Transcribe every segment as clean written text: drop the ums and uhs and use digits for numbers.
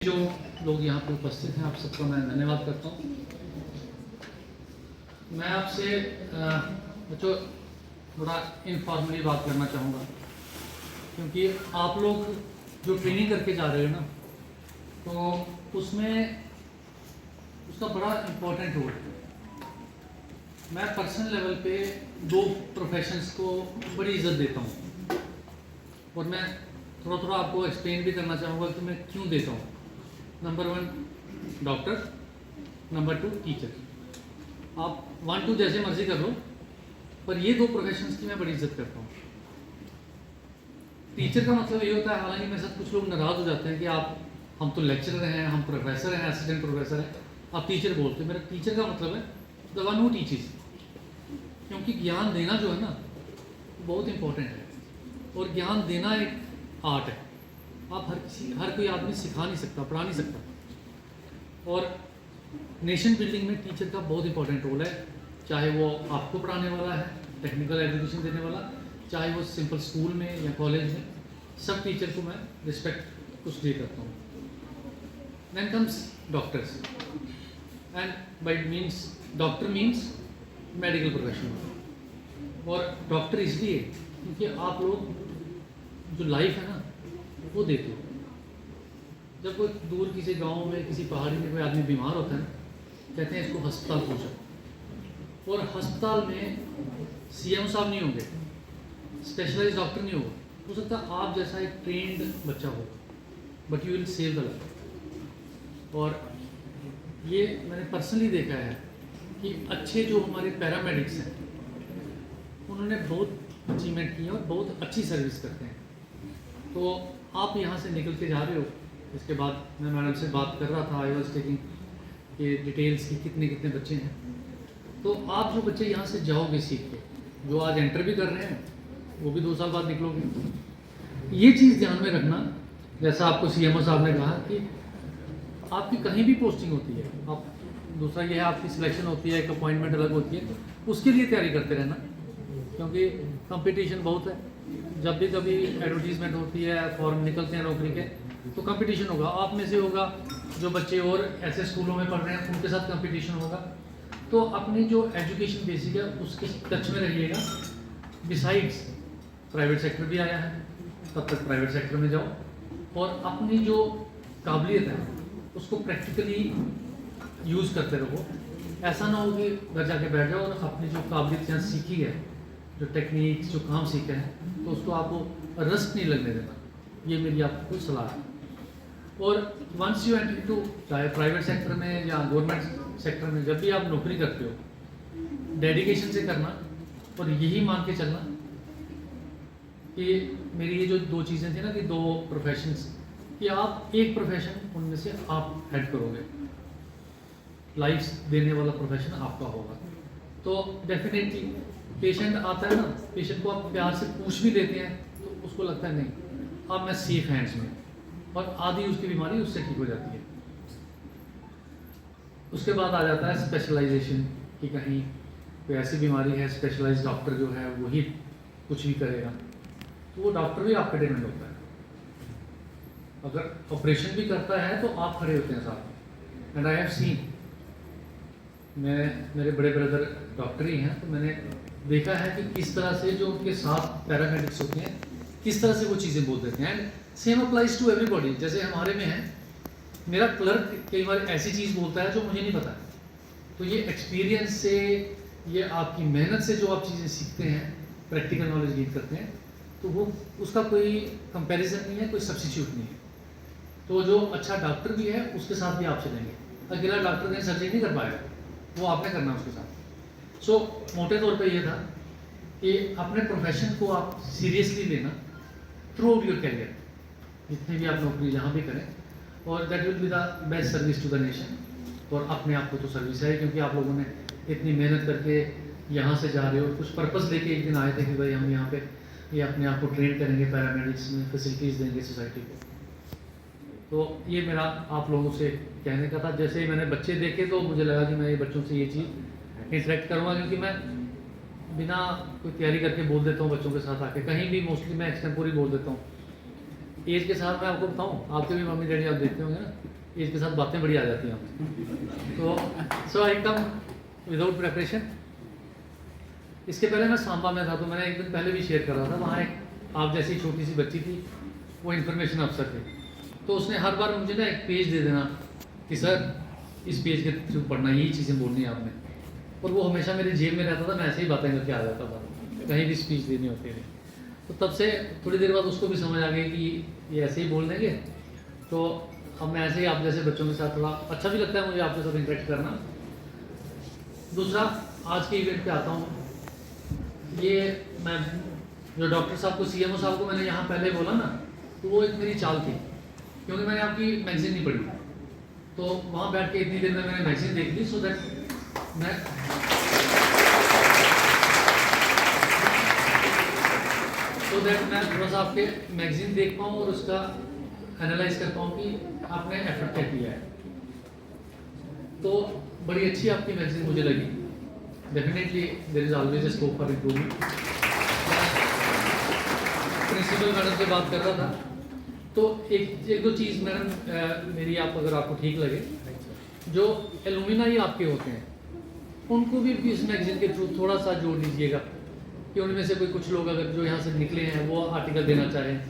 जो लोग यहाँ पे उपस्थित हैं आप सबका मैं धन्यवाद करता हूँ। मैं आपसे बच्चों थोड़ा इनफॉर्मली बात करना चाहूँगा, क्योंकि आप लोग जो ट्रेनिंग करके जा रहे हो ना, तो उसमें उसका बड़ा इम्पोर्टेंट रोल है। मैं पर्सनल लेवल पे दो प्रोफेशंस को बड़ी इज्जत देता हूँ और मैं थोड़ा थोड़ा आपको एक्सप्लेन भी करना चाहूँगा कि मैं क्यों देता हूँ। Number 1 doctor, number 2 teacher. आप 1 2 जैसे मर्जी कर लो, पर ये दो प्रोफेशंस की मैं बड़ी इज्जत करता हूँ। टीचर का मतलब ये होता है, हालांकि मेरे साथ कुछ लोग नाराज हो जाते हैं कि हम तो लेक्चरर हैं, हम प्रोफेसर हैं, असिस्टेंट प्रोफेसर हैं, आप टीचर बोलते हैं। मेरा टीचर का मतलब है द वन हू टीचेस, क्योंकि ज्ञान देना जो है ना बहुत इंपॉर्टेंट है, और ज्ञान देना एक आर्ट है। आप हर कोई आदमी सिखा नहीं सकता, पढ़ा नहीं सकता। और नेशन बिल्डिंग में टीचर का बहुत इंपॉर्टेंट रोल है, चाहे वो आपको पढ़ाने वाला है, टेक्निकल एजुकेशन देने वाला, चाहे वो सिंपल स्कूल में या कॉलेज में, सब टीचर को मैं रिस्पेक्ट कुछ दे करता हूँ। Then comes doctors, and by means doctor means medical professional. और डॉक्टर इसलिए क्योंकि आप लोग जो लाइफ है ना वो देते हो। जब कोई दूर किसी गांव में, किसी पहाड़ी में कोई आदमी बीमार होता है, कहते हैं इसको अस्पताल पहुंचाओ, और अस्पताल में सीएम साहब नहीं होंगे, स्पेशलाइज्ड डॉक्टर नहीं होगा, हो सकता है आप जैसा एक ट्रेंड बच्चा हो, but you will save the life. और ये मैंने पर्सनली देखा है कि अच्छे जो हमारे पैरामेडिक्स हैं उन्होंने बहुत अचीवमेंट की है और बहुत अच्छी सर्विस करते हैं। तो आप यहाँ से निकल के जा रहे हो, इसके बाद मैं मैडम से बात कर रहा था, आई वॉज टेकिंग के डिटेल्स की कितने कितने बच्चे हैं। तो आप जो बच्चे यहाँ से जाओगे सीख के, जो आज एंटर भी कर रहे हैं वो भी 2 साल बाद निकलोगे। ये चीज़ ध्यान में रखना, जैसा आपको सीएमओ साहब ने कहा कि आपकी कहीं भी पोस्टिंग होती है, आप दूसरा ये है आपकी सिलेक्शन होती है, एक अपॉइंटमेंट अलग होती है, उसके लिए तैयारी करते रहना, क्योंकि कंपटीशन बहुत है। जब भी कभी एडवर्टीजमेंट होती है, फॉर्म निकलते हैं नौकरी के, तो कंपटीशन होगा। आप में से होगा, जो बच्चे और ऐसे स्कूलों में पढ़ रहे हैं उनके साथ कंपटीशन होगा। तो अपनी जो एजुकेशन बेसिक है उसके टच में रहिएगा। बिसाइड्स प्राइवेट सेक्टर भी आया है, तब तक प्राइवेट सेक्टर में जाओ, और अपनी जो काबिलियत है उसको प्रैक्टिकली यूज़ करते रहो। ऐसा ना हो कि घर जाके बैठ जाओ और अपनी जो काबिलियत यहाँ सीखी है, जो टेक्निक, जो काम सीखे हैं, तो उसको आपको रस्ट नहीं लगने देना। ये मेरी आपको सलाह है। और वंस यू एंटर टू, चाहे प्राइवेट सेक्टर में या गवर्नमेंट सेक्टर में, जब भी आप नौकरी करते हो, डेडिकेशन से करना और यही मान के चलना कि मेरी ये जो 2 चीज़ें थी ना, कि 2 प्रोफेशंस, कि आप एक प्रोफेशन उनमें से आप हेड करोगे, लाइफ देने वाला प्रोफेशन आपका होगा। तो डेफिनेटली पेशेंट आता है ना, पेशेंट को आप प्यार से पूछ भी देते हैं तो उसको लगता है नहीं अब मैं सेफ हैंड्स में, और आधी उसकी बीमारी उससे ठीक हो जाती है। उसके बाद आ जाता है स्पेशलाइजेशन, कि कहीं कोई ऐसी बीमारी है, स्पेशलाइज्ड डॉक्टर जो है वही कुछ भी करेगा, तो वो डॉक्टर भी आपका डिपेंड होता है। अगर ऑपरेशन भी करता है तो आप खड़े होते हैं साथ में। एंड आई हैव सीन, मेरे बड़े ब्रदर डॉक्टर ही हैं, तो मैंने देखा है कि किस तरह से जो उनके साथ पैरामेडिक्स होते हैं, किस तरह से वो चीज़ें बोल देते हैं। And same applies to everybody. जैसे हमारे में है, मेरा क्लर्क कई बार ऐसी चीज़ बोलता है जो मुझे नहीं पता, तो ये एक्सपीरियंस से, ये आपकी मेहनत से जो आप चीज़ें सीखते हैं, प्रैक्टिकल नॉलेज गेन करते हैं, तो वो उसका कोई कंपैरिजन नहीं है, कोई सब्स्टिट्यूट नहीं है। तो जो अच्छा डॉक्टर भी है उसके साथ भी आप चलेंगे। अकेला डॉक्टर ने सर्जरी नहीं कर पाएगा, वो आपने करना उसके साथ। सो मोटे तौर पे ये था कि अपने प्रोफेशन को आप सीरियसली लेना थ्रू आउट योर कैरियर, जितने भी आप नौकरी जहाँ भी करें, और that will be the best service to the nation. और अपने आप को तो सर्विस है, क्योंकि आप लोगों ने इतनी मेहनत करके यहाँ से जा रहे हो, कुछ पर्पस लेके एक दिन आए थे कि भाई हम यहाँ पे ये अपने आप को ट्रेन करेंगे, पैरामेडिक्स में फैसिलिटीज़ देंगे सोसाइटी को। तो ये मेरा आप लोगों से कहने का था। जैसे ही मैंने बच्चे देखे तो मुझे लगा कि मैं ये बच्चों से ये चीज़ इंटरेक्ट करूँगा, क्योंकि मैं बिना कोई तैयारी करके बोल देता हूँ बच्चों के साथ आके, कहीं भी मोस्टली मैं एक्सटेम्पोरी बोल देता हूँ एज के साथ मैं आपको बताऊं, आपके भी मम्मी डैडी आप देखते होंगे ना, एज के साथ बातें बड़ी आ जाती हैं आपकी। तो सो आई कम विदाउट प्रिपरेशन। इसके पहले मैं सांबा में था, तो मैंने एक दिन पहले भी शेयर कर रहा था, वहाँ एक आप जैसी छोटी सी बच्ची थी, वो इन्फॉर्मेशन अफसर थे। तो उसने हर बार मुझे ना एक पेज दे देना कि सर इस पेज के थ्रू पढ़ना, यही चीज़ें बोलनी है आपने। और वो हमेशा मेरे जेब में रहता था, मैं ऐसे ही बातें करके आ जाता था, कहीं भी स्पीच देनी होती थी। तो तब से थोड़ी देर बाद उसको भी समझ आ गई कि ये ऐसे ही बोल देंगे। तो अब मैं ऐसे ही आप जैसे बच्चों के साथ थोड़ा अच्छा भी लगता है मुझे आपके साथ इंटरेक्ट करना। दूसरा, आज के इवेंट पे आता हूँ। ये मैं जो डॉक्टर साहब को, सीएमओ साहब को मैंने यहाँ पहले बोला ना, तो वो एक मेरी चाल थी, क्योंकि मैंने आपकी मैगजीन नहीं पढ़ी। तो वहाँ बैठ के इतनी देर में मैंने मैगजीन देख ली, सो दैट मैं थोड़ा सा आपके मैगजीन देख पाऊँ और उसका एनालाइज कर पाऊँ कि आपने एफर्ट क्या किया है। तो बड़ी अच्छी आपकी मैगजीन मुझे लगी। Definitely there is always a scope for improvement. Principal madam से बात कर रहा था, तो एक दो चीज़ मैडम मेरी, आप अगर आपको ठीक लगे, जो एलुमिनाई आपके होते हैं उनको भी इस मैगजीन के थ्रू थोड़ा सा जोड़ लीजिएगा, कि उनमें से कोई कुछ लोग अगर जो यहाँ से निकले हैं वो आर्टिकल देना चाहें,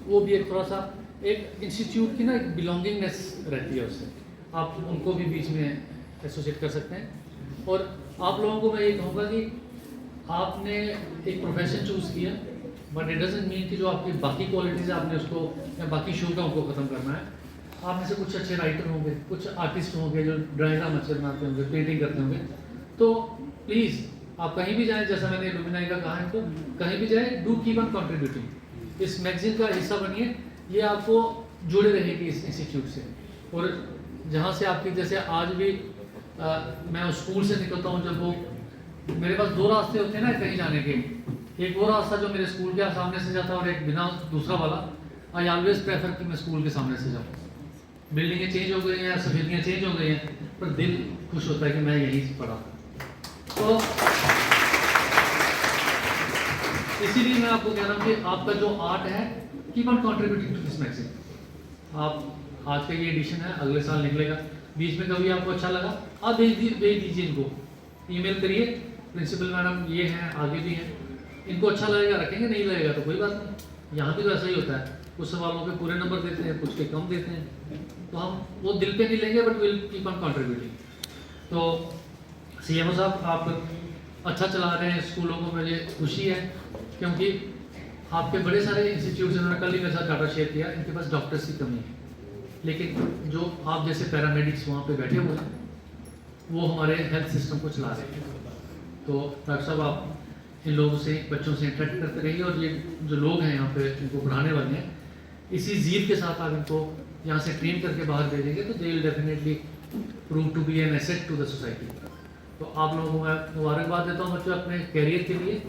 वो भी एक थोड़ा सा एक इंस्टीट्यूट की ना एक बिलोंगिंगनेस रहती है उससे, आप उनको भी बीच में एसोसिएट कर सकते हैं। और आप लोगों को मैं ये कहूँगा कि आपने एक प्रोफेशन चूज़ किया, बट इट डजंट मीन कि जो आपकी बाकी क्वालिटीज़ आपने उसको या बाकी शौकों को ख़त्म करना है। आप में से कुछ अच्छे राइटर होंगे, कुछ आर्टिस्ट होंगे जो ड्राइंग अच्छे बनाते होंगे, पेंटिंग करते होंगे, तो प्लीज़ आप कहीं भी जाएं, जैसा मैंने लुमिनाई का कहा है, तो कहीं भी जाएं, डू कीप ऑन कंट्रीब्यूटिंग, इस मैगजीन का हिस्सा बनिए, ये आपको जुड़े रहेगी इस इंस्टीट्यूट से। और जहाँ से आपकी, जैसे आज भी मैं उस स्कूल से निकलता हूँ, जब वो मेरे पास दो रास्ते होते हैं ना कहीं जाने के, एक वो रास्ता जो मेरे स्कूल के सामने से जाता है और एक बिना दूसरा वाला। आई ऑलवेज प्रेफर कि मैं स्कूल के सामने से जाऊँ। बिल्डिंगें चेंज हो गई हैं, सफेदियाँ चेंज हो गई हैं, पर दिल खुश होता है कि मैं यहीं से पढ़ा। तो इसीलिए मैं आपको कह रहा हूँ कि आपका जो आर्ट है, keep on contributing to this magazine. आप आज का ये एडिशन है, अगले साल निकलेगा, बीच में कभी आपको अच्छा लगा आप भेज दीजिए इनको, ईमेल करिए, प्रिंसिपल मैडम ये हैं, आगे भी हैं, इनको अच्छा लगेगा रखेंगे, नहीं लगेगा तो कोई बात नहीं। यहाँ भी तो ऐसा ही होता है, कुछ सवालों के पूरे नंबर देते हैं, कुछ के कम देते हैं, तो हम वो दिल पे नहीं लेंगे, but will keep on contributing. तो सीएमओ साहब, आप अच्छा चला रहे हैं स्कूलों को, मुझे खुशी है, क्योंकि आपके बड़े सारे इंस्टीट्यूट्स, उन्होंने कल ही मेरे साथ डाटा शेयर किया, इनके पास डॉक्टर्स की कमी है, लेकिन जो आप जैसे पैरामेडिक्स वहाँ पे बैठे हुए हैं, वो हमारे हेल्थ सिस्टम को चला रहे हैं। तो डॉक्टर साहब, आप इन लोगों से, बच्चों से इंटरेक्ट करते रहिए, और ये जो लोग हैं यहाँ पे इनको पढ़ाने वाले हैं, इसी ज़ीद के साथ आप इनको यहाँ से ट्रेन करके बाहर भेजेंगे, तो they will definitely prove to be an asset to the society. तो आप लोगों को मैं मुबारकबाद देता हूँ बच्चों, अपने कैरियर के लिए।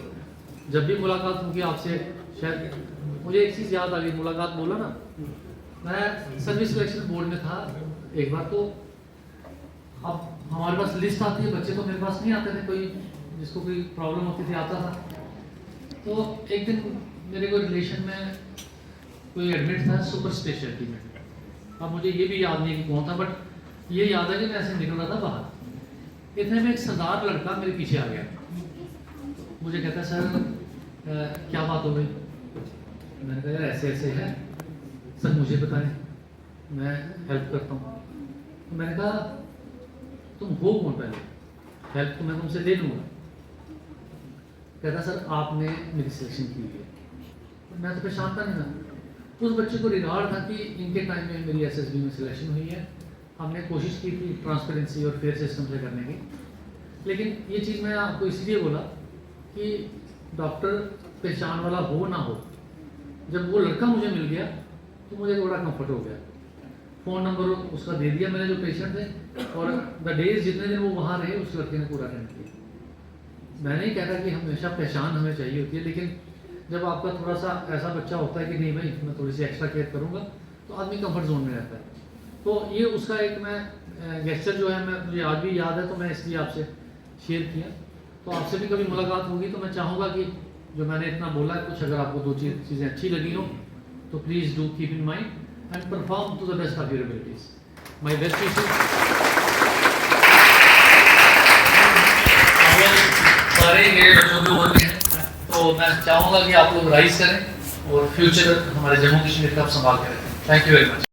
जब भी मुलाकात होगी आपसे, शायद मुझे एक चीज़ याद आ गई, मुलाकात बोला ना, मैं सर्विस सिलेक्शन बोर्ड में था एक बार, तो अब हमारे पास लिस्ट आती है, बच्चे तो मेरे पास नहीं आते थे, कोई जिसको कोई प्रॉब्लम होती थी आता था। तो एक दिन मेरे को रिलेशन में कोई एडमिट था सुपर स्पेशलिटी में, अब मुझे ये भी याद नहीं कि कौन था, बट ये याद है कि मैं ऐसे निकल रहा था बाहर, इतने में एक सरदार लड़का मेरे पीछे आ गया, मुझे कहता है सर क्या बात हो गई। मैंने कहा यार ऐसे ऐसे है सर, मुझे बताएं, मैं हेल्प करता हूँ। तो मैंने कहा तुम हो कौन, पहले हेल्प तो मैं तुमसे ले लूँगा। कहता सर आपने मेरी सिलेक्शन की हुई है। मैं तो पहचानता नहीं था। उस बच्चे को रिगार्ड था कि इनके टाइम में मेरी एसएसबी में सिलेक्शन हुई है, हमने कोशिश की थी ट्रांसपेरेंसी और फेयर सिस्टम से करने की। लेकिन ये चीज़ मैं आपको इसलिए बोला कि डॉक्टर पहचान वाला हो ना हो, जब वो लड़का मुझे मिल गया तो मुझे बड़ा कंफर्ट हो गया। फ़ोन नंबर उसका दे दिया मैंने जो पेशेंट थे, और द डेज जितने दिन वो वहाँ रहे उस लड़के ने पूरा अटेंड किया। मैं नहीं कह रहा कि हमेशा पहचान हमें चाहिए होती है, लेकिन जब आपका थोड़ा सा ऐसा बच्चा होता है कि नहीं भाई मैं थोड़ी सी एक्स्ट्रा केयर करूँगा, तो आदमी कंफर्ट जोन में रहता है। तो ये उसका एक मैं गेस्चर जो है, मैं मुझे आज भी याद है, तो मैं इसलिए आपसे शेयर किया। तो आपसे भी कभी मुलाकात होगी तो मैं चाहूँगा कि जो मैंने इतना बोला है, कुछ अगर आपको दो चीज़ें अच्छी लगी हो तो please do keep in mind and perform to the best of your abilities. My best wishes. सारे मेरे बच्चों के वर्क हैं, तो मैं चाहूँगा कि आप लोग राइज करें और फ्यूचर हमारे जम्मू कश्मीर का आप संभाल करें। Thank you very much.